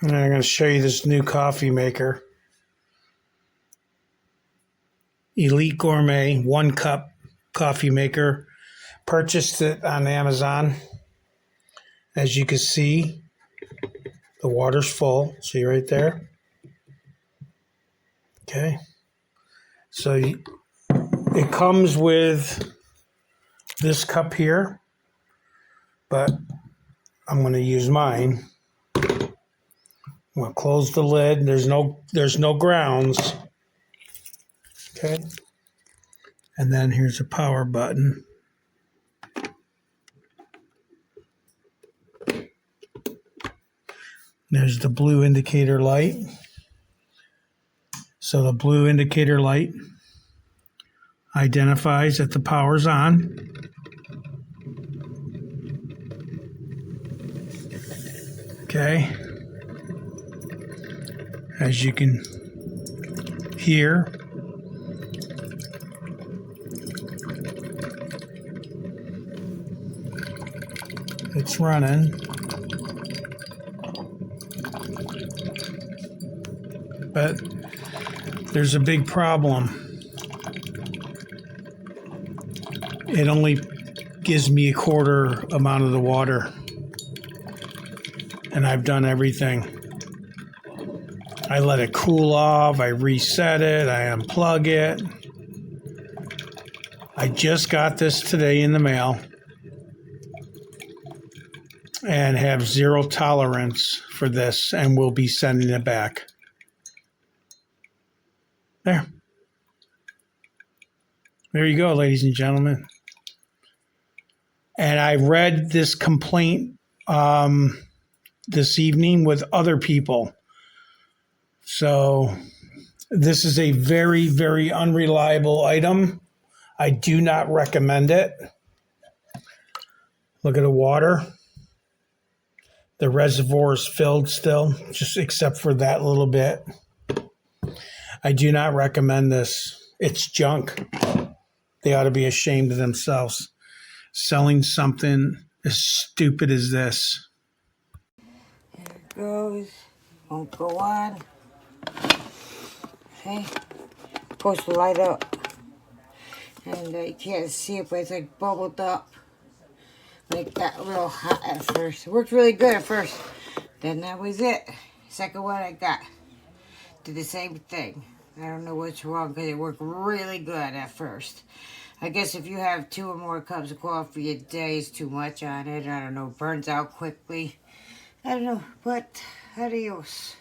And I'm going to show you this new coffee maker. Elite Gourmet 1-cup coffee maker. Purchased it on Amazon. As you can see, the water's full. See right there? Okay. So it comes with this cup here, but I'm going to use mine. I'm going to close the lid. There's no grounds. Okay. And then here's a power button. There's the blue indicator light. So the blue indicator light identifies that the power's on. Okay. As you can hear, it's running. But there's a big problem. It only gives me a quarter amount of the water. And I've done everything. I let it cool off, I reset it, I unplug it. I just got this today in the mail and have zero tolerance for this, and will be sending it back. There you go, ladies and gentlemen. And I read this complaint this evening with other people. So this is a very, very unreliable item. I do not recommend it. Look at the water. The reservoir is filled still, just except for that little bit. I do not recommend this. It's junk. They ought to be ashamed of themselves. Selling something as stupid as this. There it goes. Won't go on. Okay. Supposed to light up. And you can't see it, but it's like bubbled up. Like that, real hot at first. It worked really good at first. Then that was it. Second one I got. Did the same thing. I don't know what's wrong because it worked really good at first. I guess if you have 2 or more cups of coffee a day, it's too much on it. I don't know, burns out quickly. I don't know, but adios.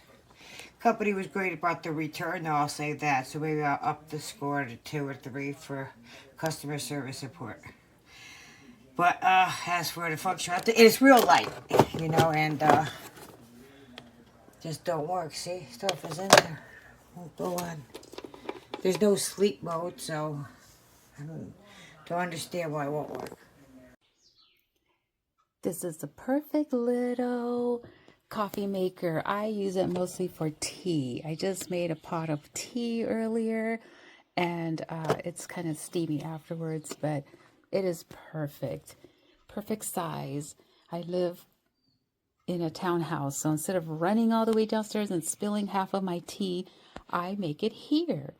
Company was great about the return, though, I'll say that. So maybe I'll up the score to 2 or 3 for customer service support. But as for the functionality, it's real light, you know, and just don't work. See, stuff is in there. Won't go on. There's no sleep mode, so I don't understand why it won't work. This is the perfect little coffee maker. I use it mostly for tea. I just made a pot of tea earlier, and it's kind of steamy afterwards, but it is perfect. Perfect size. I live in a townhouse, so instead of running all the way downstairs and spilling half of my tea, I make it here.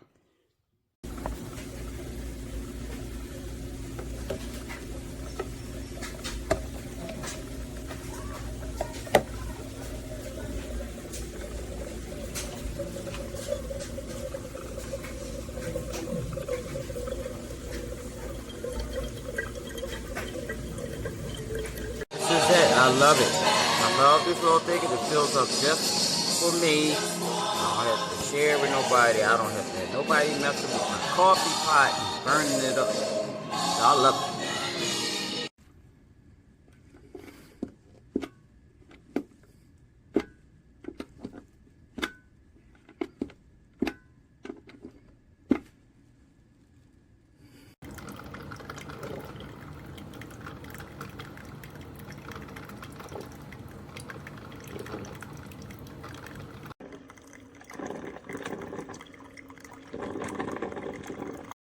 I love it. I love this little thing. It fills up just for me. I don't have to share with nobody. I don't have to have nobody messing with my coffee pot and burning it up. I love it.